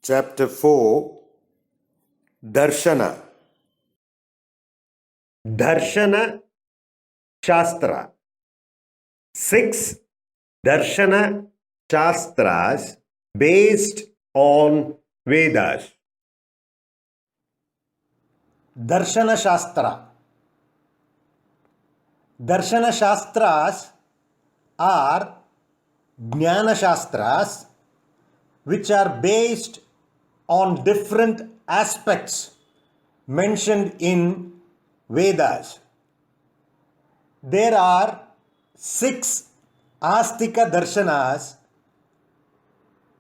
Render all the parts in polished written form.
Chapter 4 Darshana. Darshana Shastra. 6 Darshana Shastras based on Vedas. Darshana Shastra. Darshana Shastras are Jnana Shastras which are based on different aspects mentioned in Vedas. There are 6 Astika Darshanas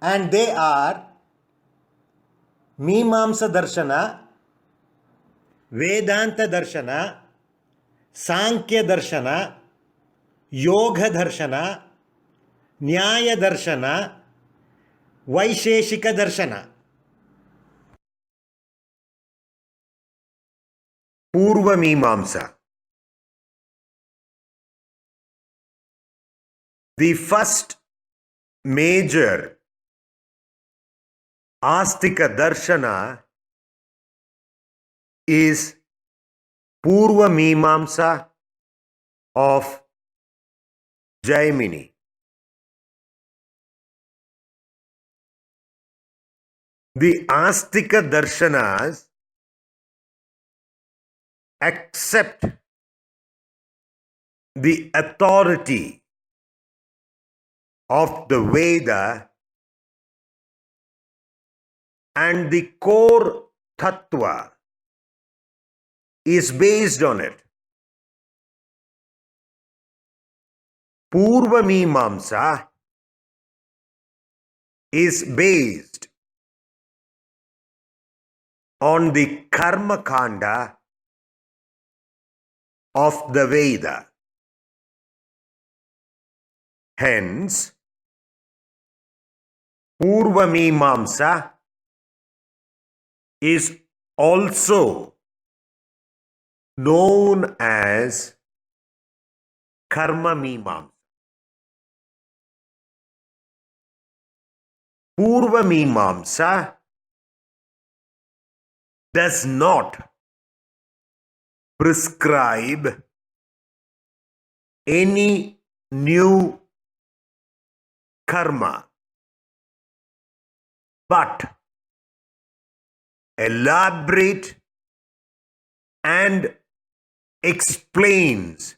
and they are Mimamsa Darshana, Vedanta Darshana, Sankhya Darshana, Yoga Darshana, Nyaya Darshana, Vaisheshika Darshana. Purva Mimamsa. The first major Astika Darshana is Purva Mimamsa of Jaimini. The Astika Darshanas accept the authority of the Veda and the core tattva is based on it. Purva Mimamsa is based on the Karma Kanda of the Veda. Hence, Purva Mimamsa is also known as Karma Mimamsa. Purva Mimamsa does not prescribe any new karma, but elaborate and explains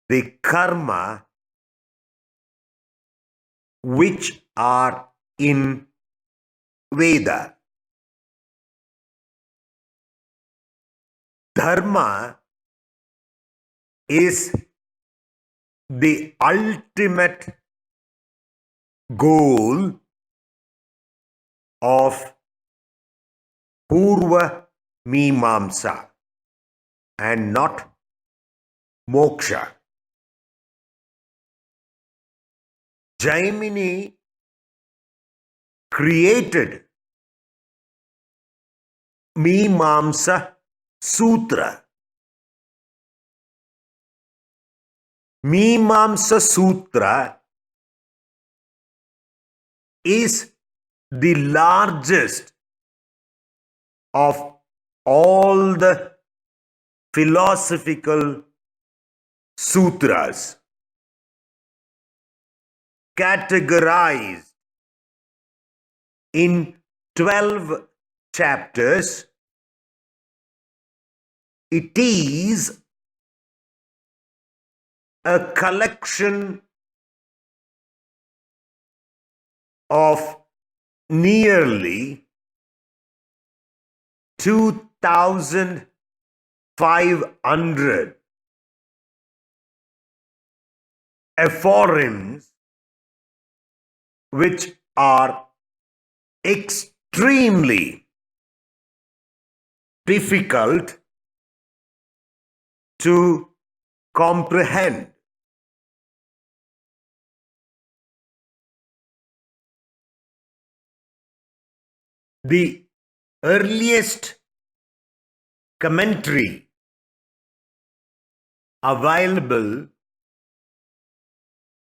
the karma which are in Veda. Dharma is the ultimate goal of Purva Mimamsa and not moksha. Jaimini created Mimamsa Sutra. Mimamsa Sutra is the largest of all the philosophical sutras, categorized in 12 chapters. It is a collection of nearly 2,500 aphorisms which are extremely difficult to comprehend. The earliest commentary available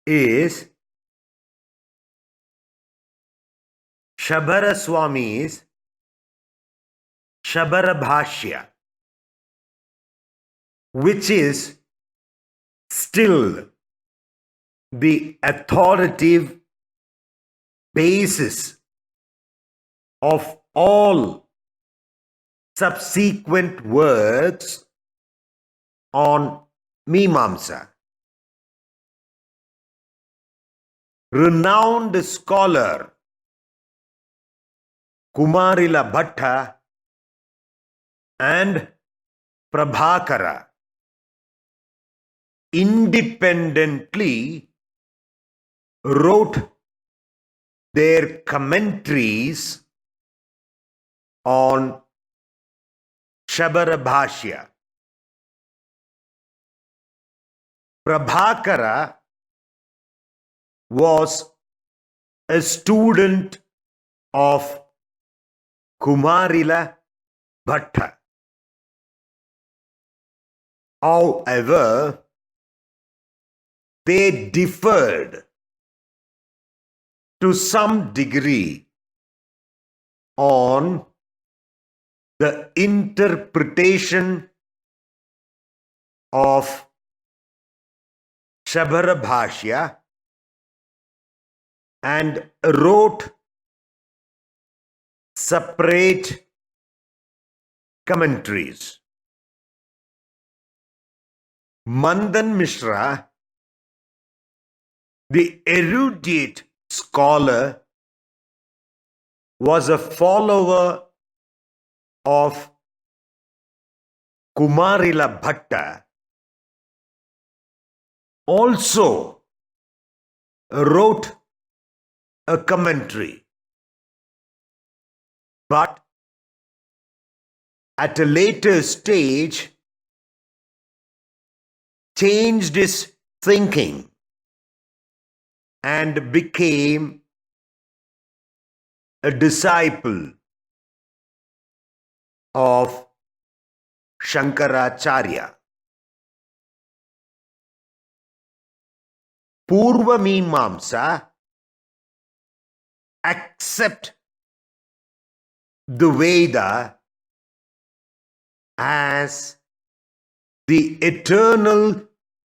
is Shabara Swami's Shabara Bhashya, which is still the authoritative basis of all subsequent works on Mimamsa. Renowned scholar Kumarila Bhatta and Prabhakara independently wrote their commentaries on Shabara Bhashya. Prabhakara was a student of Kumarila Bhatta. However, they differed to some degree on the interpretation of Shabara Bhashya and wrote separate commentaries. Mandan Mishra, the erudite scholar, was a follower of Kumarila Bhatta, also wrote a commentary, but at a later stage changed his thinking and became a disciple of Shankaracharya. Purva Mimamsa accept the Veda as the eternal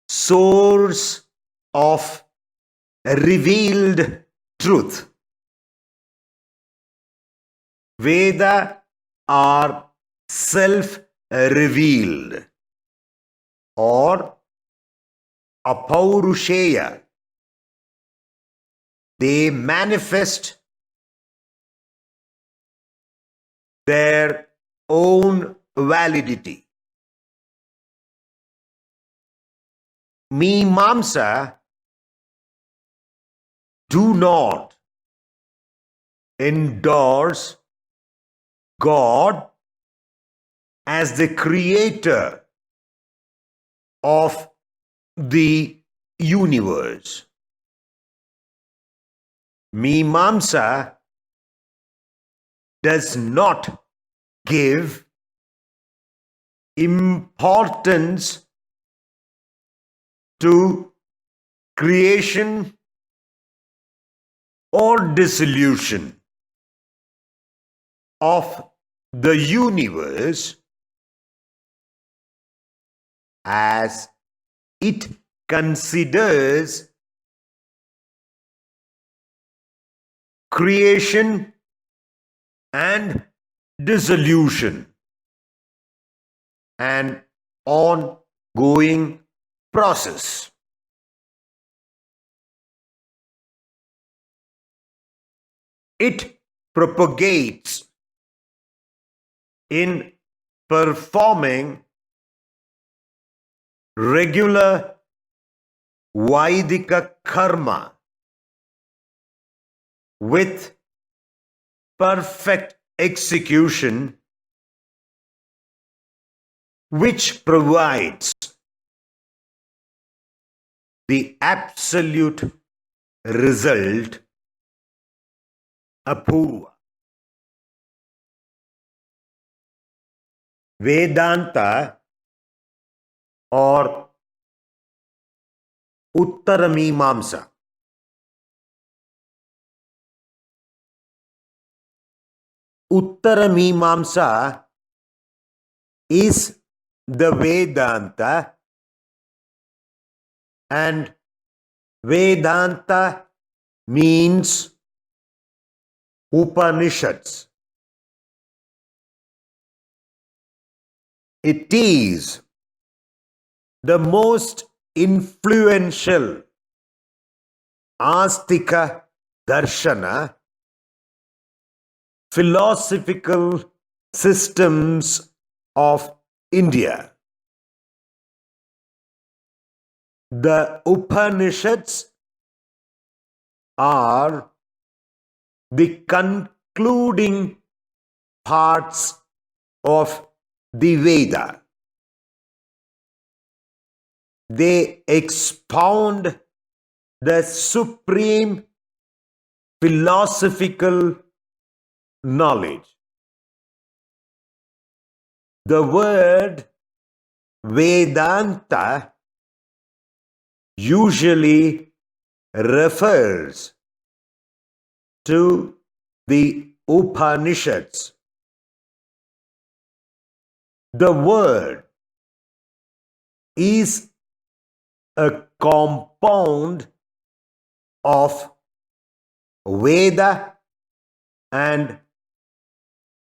source of revealed truth. Veda are self-revealed or apaurusheya. They manifest their own validity. Mimamsa do not endorse God as the creator of the universe. Mimamsa does not give importance to creation or dissolution of the universe, as it considers creation and dissolution an ongoing process. It propagates in performing regular Vaidika karma with perfect execution, which provides the absolute result apurva. Vedanta or Uttaramimamsa Uttara Mimamsa is the Vedanta, and Vedanta means Upanishads. It is the most influential Astika Darshana philosophical systems of India. The Upanishads are the concluding parts of the Veda. They expound the supreme philosophical knowledge. The word Vedanta usually refers to the Upanishads. The word is a compound of Veda and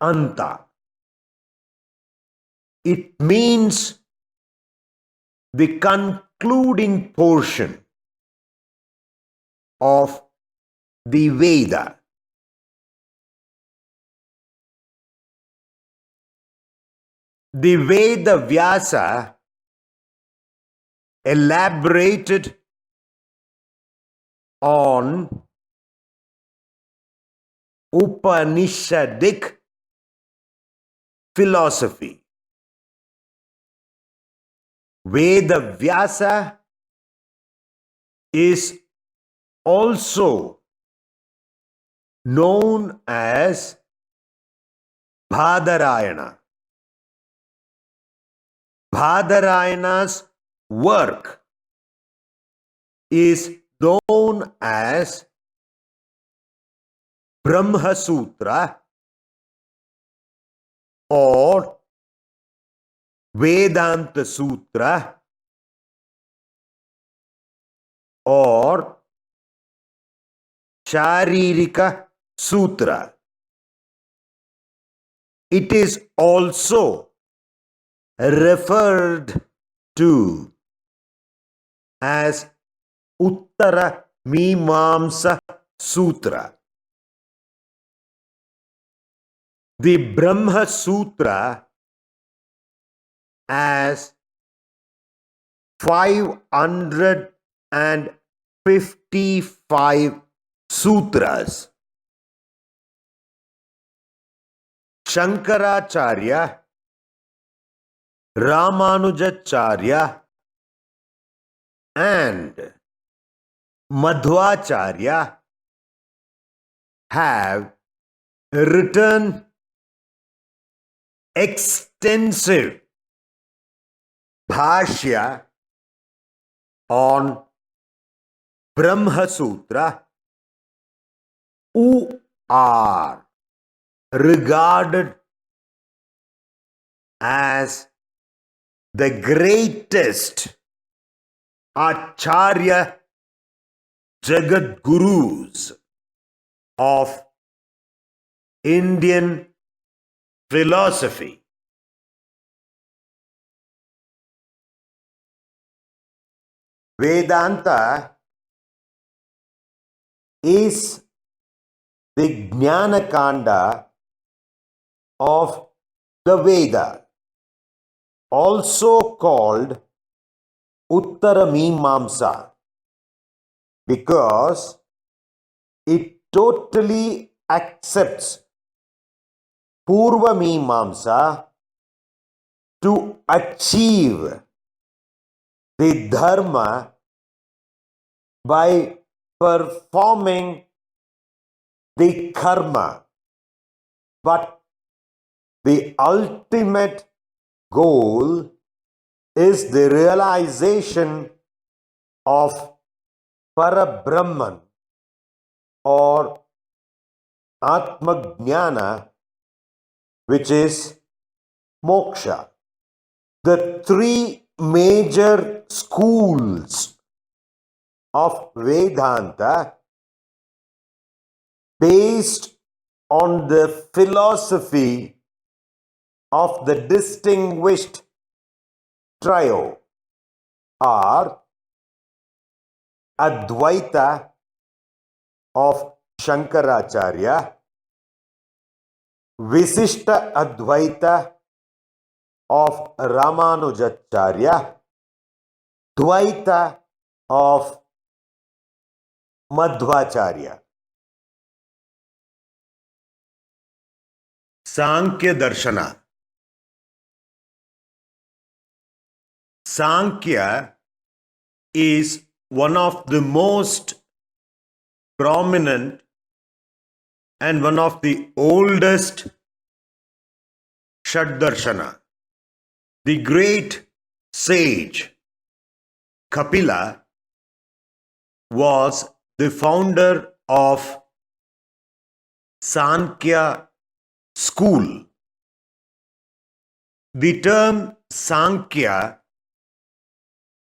Anta. It means the concluding portion of the Veda. The Veda Vyasa elaborated on Upanishadic philosophy. Veda Vyasa is also known as Badarayana. Badarayana's work is known as Brahma Sutra or Vedanta Sutra or Sharirika Sutra. It is also referred to as Uttara Mimamsa Sutra. The Brahma Sutra has 555 sutras. Shankaracharya, Ramanujacharya, and Madhvacharya have written extensive bhashya on Brahma Sutra, who are regarded as the greatest Acharya Jagat Gurus of Indian philosophy. Vedanta is the Jnana Kanda of the Veda, also called Uttara Mimamsa, because it totally accepts Purva Mimamsa to achieve the Dharma by performing the karma, but the ultimate goal is the realization of Parabrahman or Atma Jnana which is moksha. The three major schools of Vedanta, based on the philosophy of the distinguished trio, are Advaita of Shankaracharya, Visishta Advaita of Ramanujacharya, Dvaita of Madhvacharya. Sankhya Darshana. Sankhya is one of the most prominent and one of the oldest Śad Darshana. The great sage Kapila was the founder of Sankhya school. The term Sankhya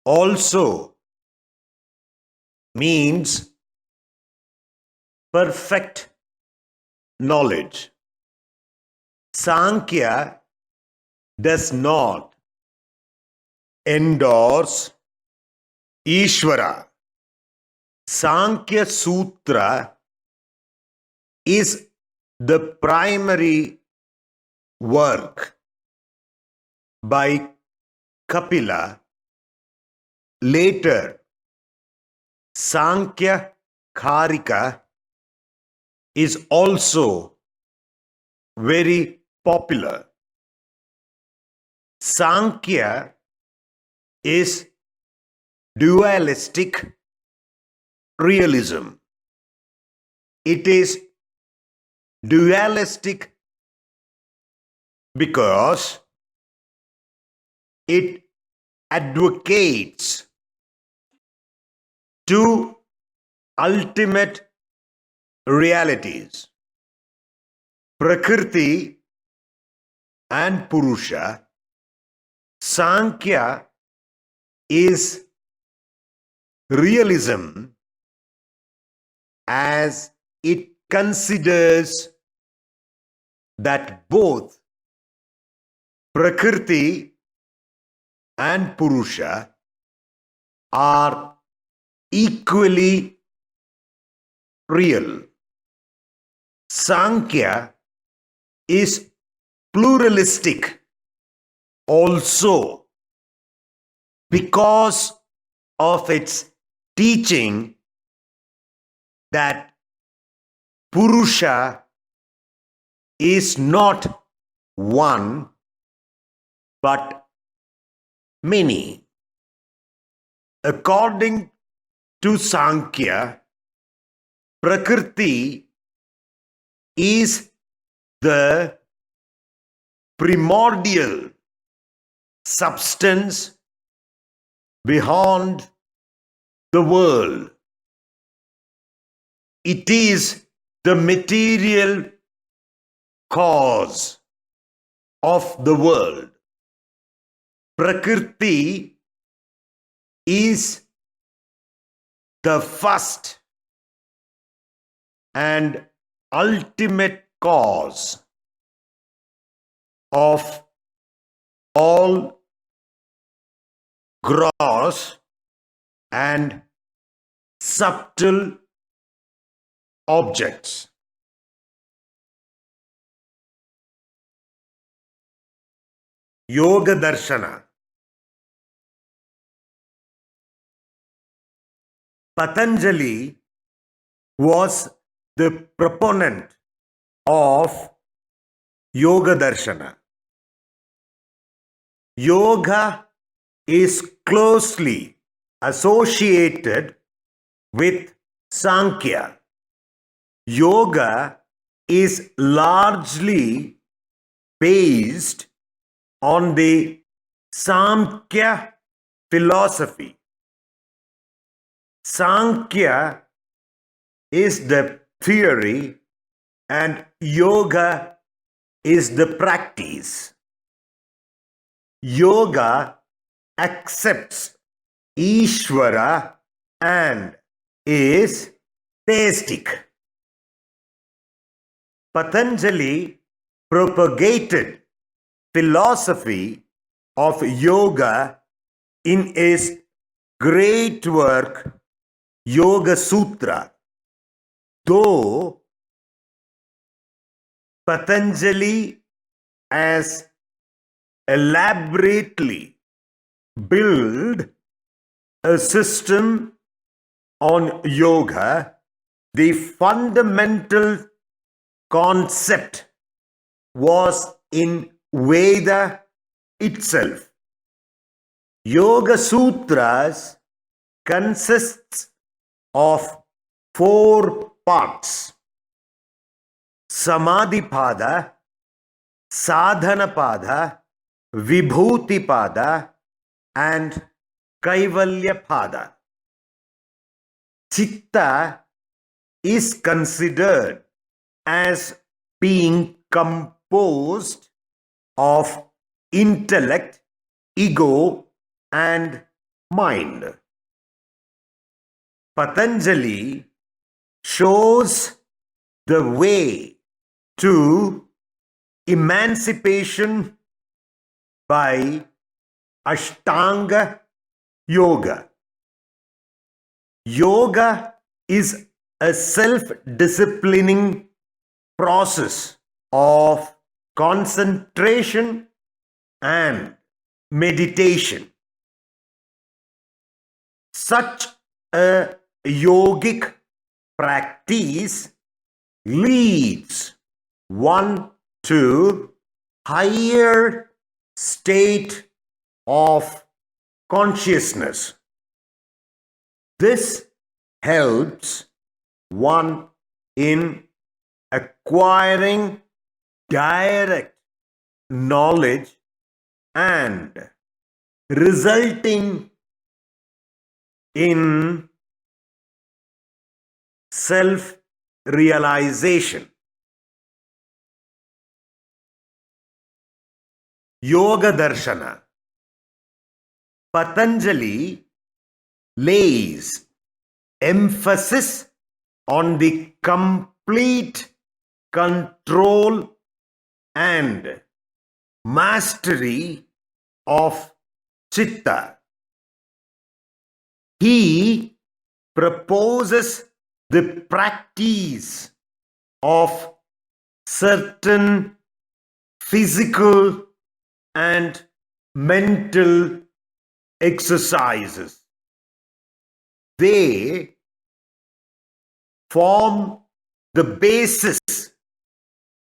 also means perfect knowledge. Sankhya does not endorse Ishvara. Sankhya Sutra is the primary work by Kapila. Later, Sankhya Karika is also very popular. Sankhya is dualistic realism. It is dualistic because it advocates two ultimate realities, Prakriti and Purusha. Sankhya is realism as it considers that both Prakriti and Purusha are equally real. Sankhya is pluralistic also because of its teaching that Purusha is not one but many. According to Sankhya, Prakriti is the primordial substance beyond the world. It is the material cause of the world. Prakriti is the first and ultimate cause of all gross and subtle objects. Yoga Darshana. Patanjali was the proponent of Yoga Darshana. Yoga is closely associated with Sankhya. Yoga is largely based on the Samkhya philosophy. Sankhya is the theory and Yoga is the practice. Yoga accepts Ishvara and is theistic. Patanjali propagated philosophy of yoga in his great work Yoga Sutra. Though Patanjali has elaborately built a system on yoga, the fundamental concept was in Veda itself. Yoga Sutras consists of 4 parts: Samadhipada, Sadhanapada, Vibhutipada, and Kaivalyapada. Chitta is considered as being composed of intellect, ego, and mind. Patanjali shows the way to emancipation by Ashtanga Yoga. Yoga is a self-disciplining process of concentration and meditation. Such a yogic practice leads one to higher state of consciousness. This helps one in acquiring direct knowledge and resulting in self-realization. Yoga Darshana. Patanjali lays emphasis on the complete control and mastery of Chitta. He proposes the practice of certain physical and mental exercises. They form the basis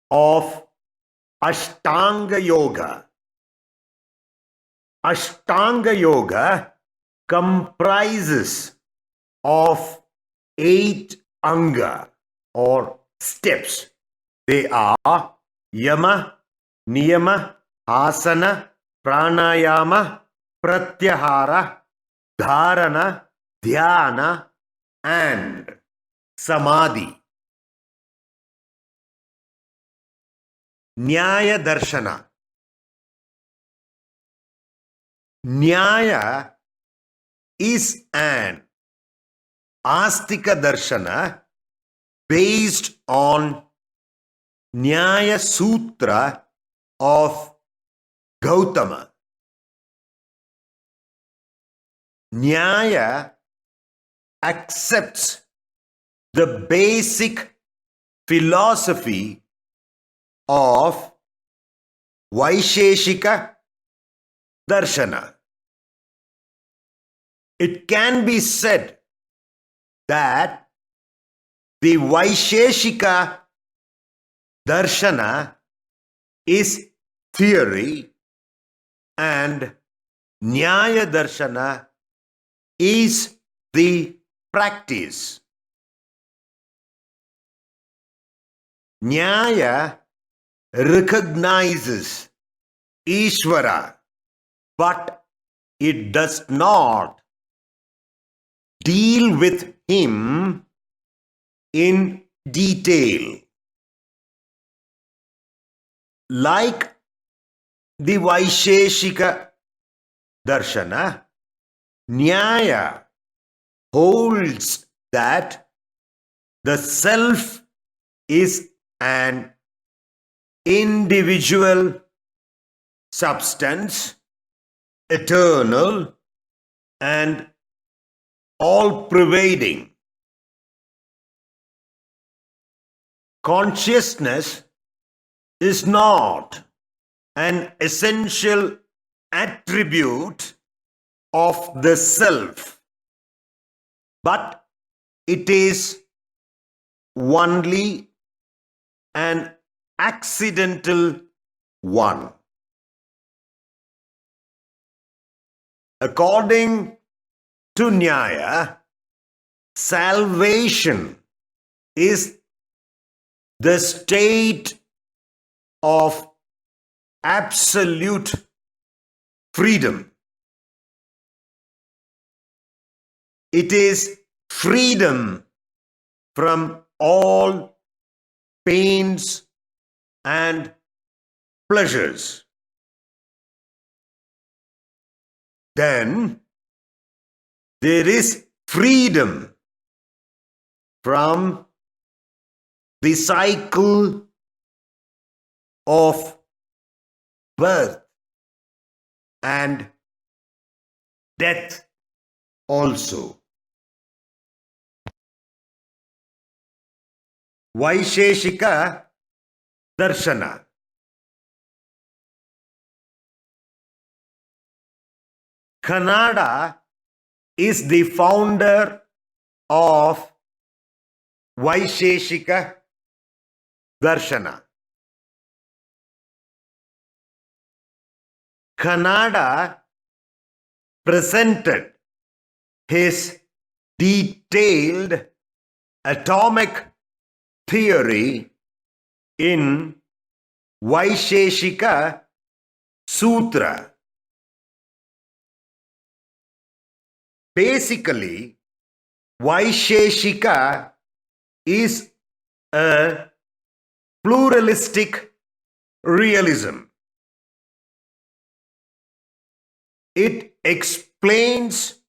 of Ashtanga Yoga. Ashtanga Yoga comprises of 8 anga or steps. They are Yama, Niyama, Asana, Pranayama, Pratyahara, Dharana, Dhyana, and Samadhi. Nyaya Darshana. Nyaya is an Astika Darshana based on Nyaya Sutra of Gautama. Nyaya accepts the basic philosophy of Vaisheshika Darshana. It can be said that the Vaisheshika Darshana is theory and Nyaya Darshana is the practice. Nyaya recognizes Ishvara, but it does not deal with him in detail. like the Vaisheshika Darshana, Nyaya holds that the self is an individual substance, eternal and all-pervading. Consciousness is not an essential attribute of the self, but it is only an accidental one. According to Nyaya, salvation is the state of absolute freedom. It is freedom from all pains and pleasures. Then there is freedom from the cycle of birth and death also. Vaisheshika Darshana. Kannada is the founder of Vaisheshika Darshana. Kannada presented his detailed atomic theory in Vaisheshika Sutra. Basically, Vaisheshika is a pluralistic realism. It explains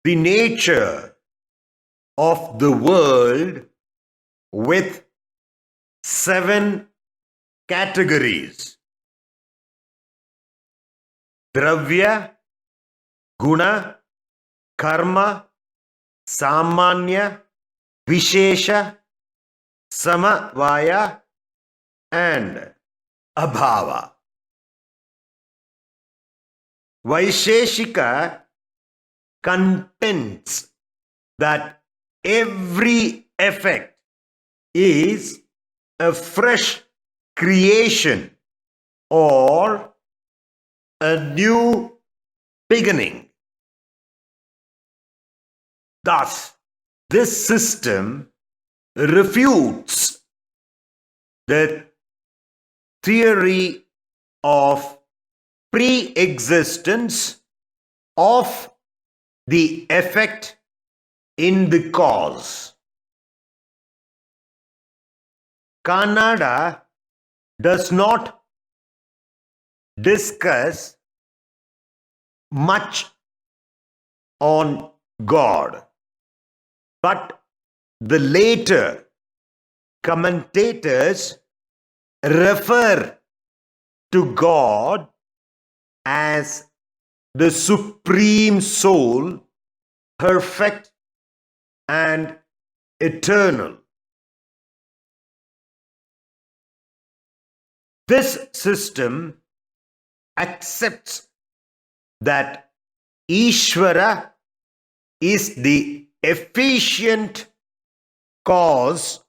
the nature of the world with 7 categories: Dravya, Guna, Karma, Samanya, Vishesha, Samavaya, and Abhava. Vaisheshika contends that every effect is a fresh creation or a new beginning. Thus, this system refutes the theory of pre-existence of the effect in the cause. Kannada does not discuss much on God, but the later commentators refer to God as the Supreme Soul, perfect and eternal. This system accepts that Ishvara is the efficient cause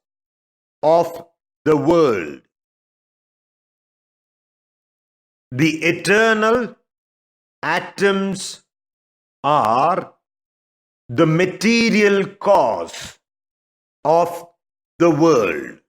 of the world. The eternal atoms are the material cause of the world.